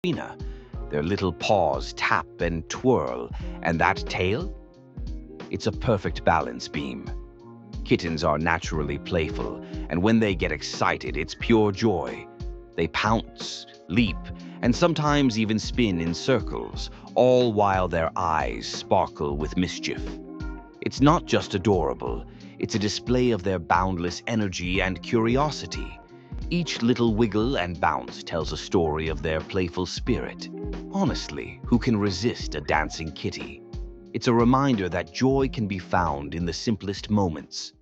arena. Their little paws tap and twirl, and that tail? It's a perfect balance beam. Kittens are naturally playful, and when they get excited, it's pure joy. They pounce, leap, and sometimes even spin in circles, all while their eyes sparkle with mischief. It's not just adorable, it's a display of their boundless energy and curiosity. Each little wiggle and bounce tells a story of their playful spirit. Honestly, who can resist a dancing kitty? It's a reminder that joy can be found in the simplest moments.